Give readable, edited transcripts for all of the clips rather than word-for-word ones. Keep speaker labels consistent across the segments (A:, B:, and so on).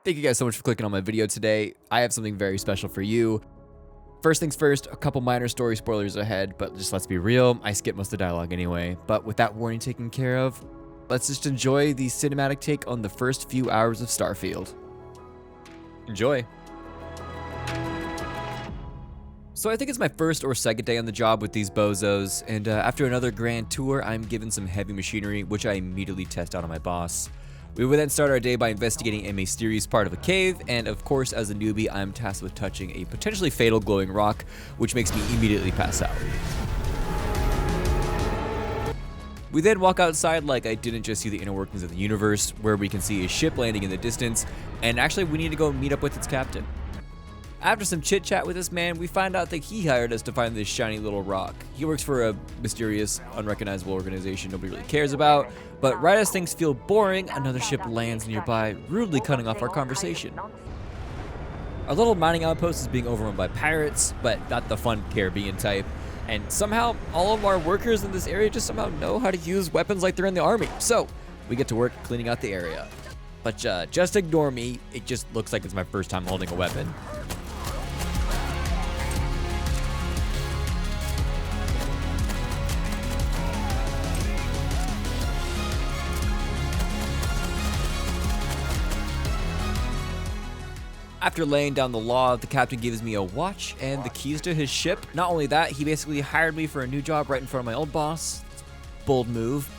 A: Thank you guys so much for clicking on my video today. I have something very special for you. First things first, a couple minor story spoilers ahead, but just let's be real, I skipped most of the dialogue anyway. But with that warning taken care of, let's just enjoy the cinematic take on the first few hours of Starfield. Enjoy. So I think it's my first or second day on the job with these bozos, and after another grand tour, I'm given some heavy machinery, which I immediately test out on my boss. We would then start our day by investigating a mysterious part of a cave, and of course, as a newbie, I'm tasked with touching a potentially fatal glowing rock, which makes me immediately pass out. We then walk outside like I didn't just see the inner workings of the universe, where we can see a ship landing in the distance, and actually we need to go meet up with its captain. After some chit chat with this man, we find out that he hired us to find this shiny little rock. He works for a mysterious, unrecognizable organization nobody really cares about, but right as things feel boring, another ship lands nearby, rudely cutting off our conversation. Our little mining outpost is being overrun by pirates, but not the fun Caribbean type, and somehow all of our workers in this area just somehow know how to use weapons like they're in the army, so we get to work cleaning out the area. But just ignore me, it just looks like it's my first time holding a weapon. After laying down the law, the captain gives me a watch and the keys to his ship. Not only that, he basically hired me for a new job right in front of my old boss. Bold move.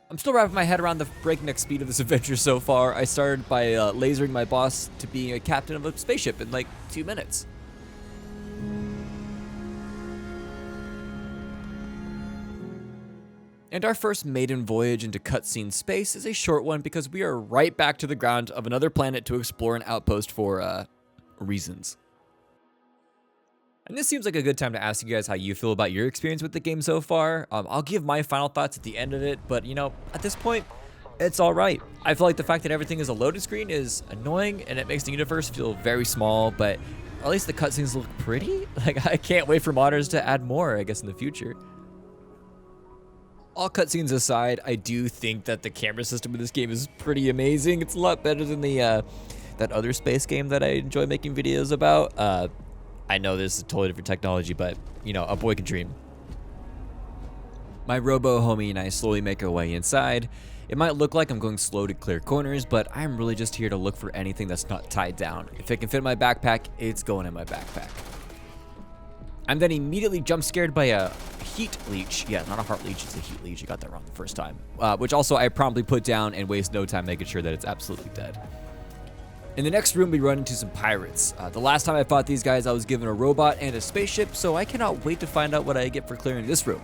A: I'm still wrapping my head around the breakneck speed of this adventure so far. I started by lasering my boss to being a captain of a spaceship in like 2 minutes. And our first maiden voyage into cutscene space is a short one because we are right back to the ground of another planet to explore an outpost for, reasons. And this seems like a good time to ask you guys how you feel about your experience with the game so far. I'll give my final thoughts at the end of it, but you know, at this point, it's alright. I feel like the fact that everything is a loaded screen is annoying and it makes the universe feel very small, but at least the cutscenes look pretty. Like, I can't wait for modders to add more, I guess, in the future. All cutscenes aside, I do think that the camera system in this game is pretty amazing. It's a lot better than the that other space game that I enjoy making videos about. I know this is totally different technology, but you know, a boy can dream. My robo homie and I slowly make our way inside. It might look like I'm going slow to clear corners, but I'm really just here to look for anything that's not tied down. If it can fit in my backpack, it's going in my backpack. I'm then immediately jump scared by a heat leech. Yeah, not a heart leech, it's a heat leech. You got that wrong the first time. Which also I promptly put down and waste no time making sure that it's absolutely dead. In the next room, we run into some pirates. The last time I fought these guys, I was given a robot and a spaceship, so I cannot wait to find out what I get for clearing this room.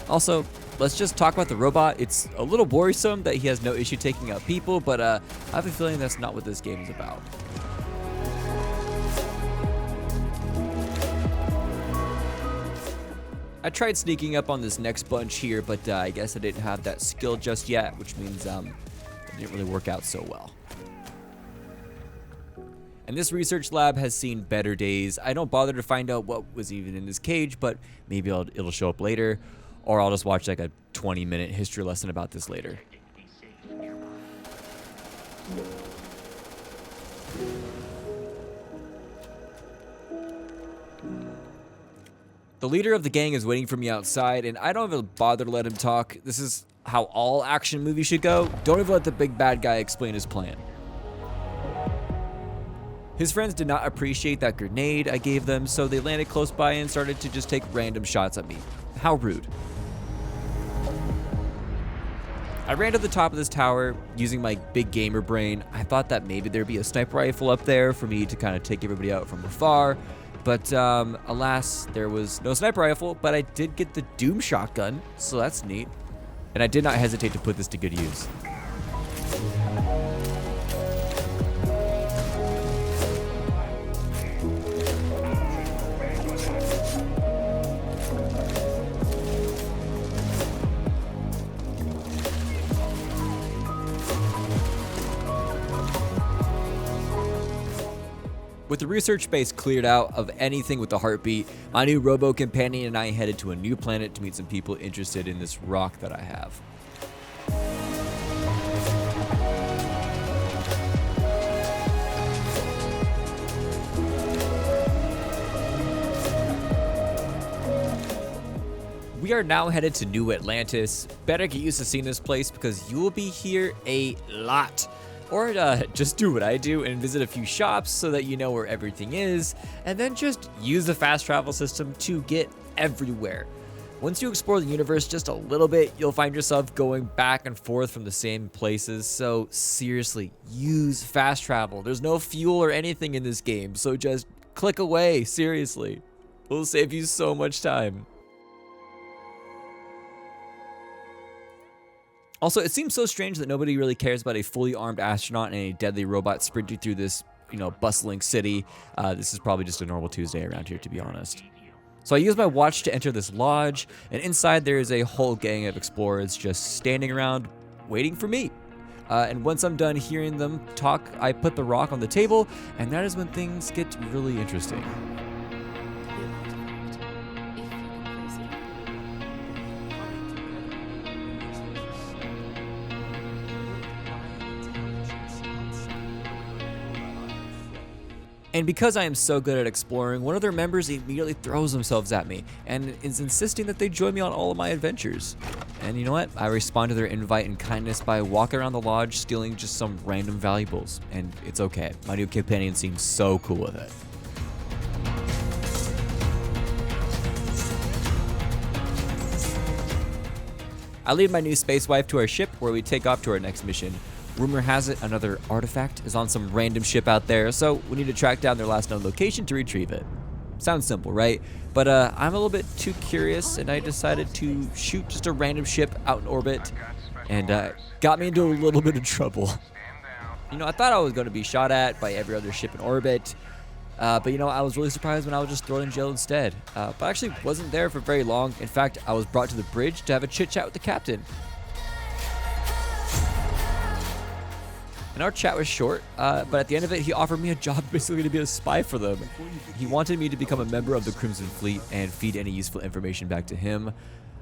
A: Also, let's just talk about the robot. It's a little worrisome that he has no issue taking out people, but I have a feeling that's not what this game is about. I tried sneaking up on this next bunch here, but I guess I didn't have that skill just yet, which means it didn't really work out so well. And this research lab has seen better days. I don't bother to find out what was even in this cage, but maybe it'll show up later, or I'll just watch like a 20-minute history lesson about this later. The leader of the gang is waiting for me outside, and I don't even bother to let him talk. This is how all action movies should go. Don't even let the big bad guy explain his plan. His friends did not appreciate that grenade I gave them, so they landed close by and started to just take random shots at me. How rude. I ran to the top of this tower using my big gamer brain. I thought that maybe there'd be a sniper rifle up there for me to kind of take everybody out from afar. But alas, there was no sniper rifle, but I did get the Doom shotgun, so that's neat. And I did not hesitate to put this to good use. With the research base cleared out of anything with a heartbeat, my new robo-companion and I headed to a new planet to meet some people interested in this rock that I have. we are now headed to New Atlantis. Better get used to seeing this place because you will be here a lot. Or just do what I do and visit a few shops so that you know where everything is, and then just use the fast travel system to get everywhere. Once you explore the universe just a little bit, you'll find yourself going back and forth from the same places, so seriously, use fast travel. There's no fuel or anything in this game, so just click away, seriously. It'll save you so much time. Also, it seems so strange that nobody really cares about a fully armed astronaut and a deadly robot sprinting through this, bustling city. This is probably just a normal Tuesday around here, to be honest. So I use my watch to enter this lodge, and inside there is a whole gang of explorers just standing around waiting for me. And once I'm done hearing them talk, I put the rock on the table, and that is when things get really interesting. And because I am so good at exploring, one of their members immediately throws themselves at me and is insisting that they join me on all of my adventures. And you know what? I respond to their invite in kindness by walking around the lodge stealing just some random valuables. And it's okay. My new companion seems so cool with it. I lead my new space wife to our ship where we take off to our next mission. Rumor has it another artifact is on some random ship out there, so we need to track down their last known location to retrieve it. Sounds simple, right? But I'm a little bit too curious, and I decided to shoot just a random ship out in orbit, and got me into a little bit of trouble. I thought I was going to be shot at by every other ship in orbit, but I was really surprised when I was just thrown in jail instead. But I actually wasn't there for very long. In fact, I was brought to the bridge to have a chit-chat with the captain. And our chat was short, but at the end of it, he offered me a job basically to be a spy for them. He wanted me to become a member of the Crimson Fleet and feed any useful information back to him.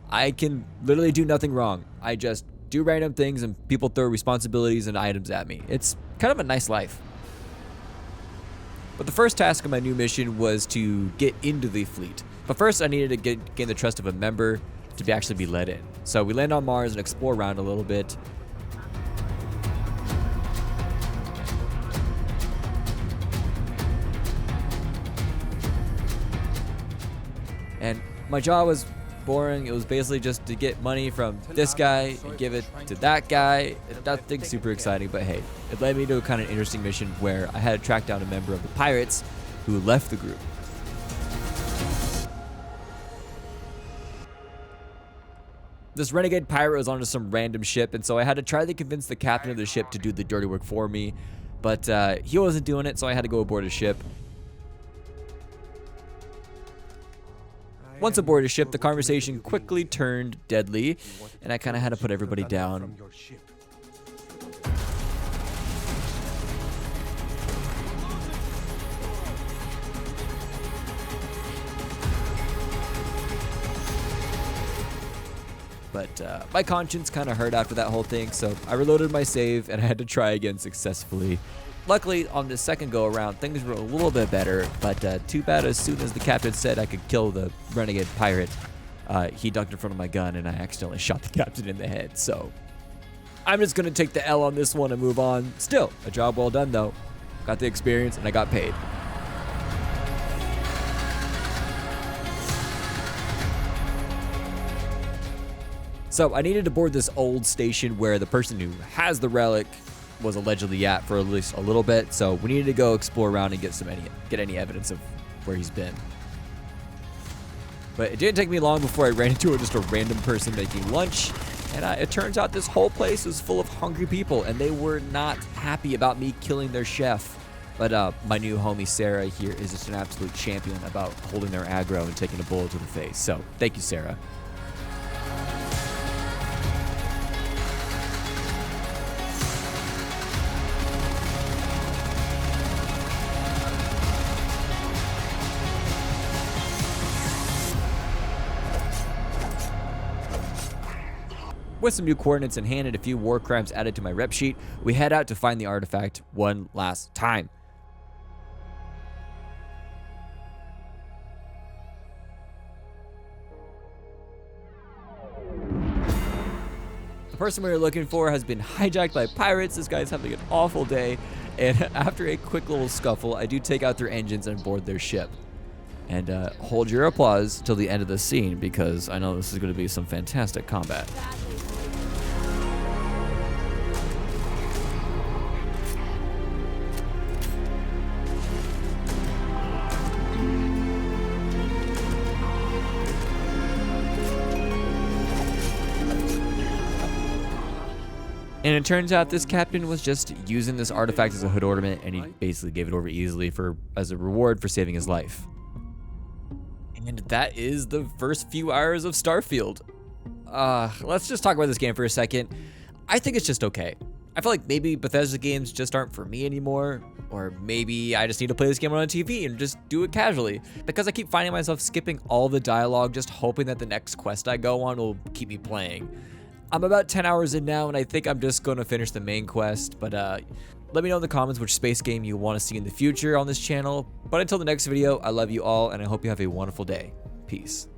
A: I can literally do nothing wrong. I just do random things and people throw responsibilities and items at me. It's kind of a nice life. But the first task of my new mission was to get into the fleet. But first, I needed to gain the trust of a member to actually be let in. So we land on Mars and explore around a little bit. And my job was boring. It was basically just to get money from this guy and give it to that guy. Nothing super exciting, but hey, it led me to a kind of interesting mission where I had to track down a member of the pirates who left the group. This renegade pirate was on some random ship, and so I had to try to convince the captain of the ship to do the dirty work for me, but he wasn't doing it, so I had to go aboard his ship. Once aboard his ship, the conversation quickly turned deadly, and I kind of had to put everybody down. But my conscience kind of hurt after that whole thing, so I reloaded my save and I had to try again successfully. Luckily, on the second go around, things were a little bit better, but too bad as soon as the captain said I could kill the renegade pirate, he ducked in front of my gun and I accidentally shot the captain in the head. So I'm just going to take the L on this one and move on. Still, a job well done though. Got the experience and I got paid. So I needed to board this old station where the person who has the relic was allegedly at for at least a little bit, so we needed to go explore around and get any evidence of where he's been. But it didn't take me long before I ran into just a random person making lunch, and it turns out this whole place was full of hungry people, and they were not happy about me killing their chef. But my new homie Sarah here is just an absolute champion about holding their aggro and taking a bullet to the face. So thank you, Sarah. With some new coordinates in hand and a few war crimes added to my rep sheet, we head out to find the artifact one last time. person we were looking for has been hijacked by pirates. This guy's having an awful day. And after a quick little scuffle, I do take out their engines and board their ship. And hold your applause till the end of the scene, because I know this is going to be some fantastic combat. And it turns out this captain was just using this artifact as a hood ornament, and he basically gave it over easily as a reward for saving his life. And that is the first few hours of Starfield. Let's just talk about this game for a second. I think it's just okay. I feel like maybe Bethesda games just aren't for me anymore, or maybe I just need to play this game on TV and just do it casually, because I keep finding myself skipping all the dialogue, just hoping that the next quest I go on will keep me playing. I'm about 10 hours in now, and I think I'm just going to finish the main quest, but let me know in the comments which space game you want to see in the future on this channel. But until the next video, I love you all, and I hope you have a wonderful day. Peace.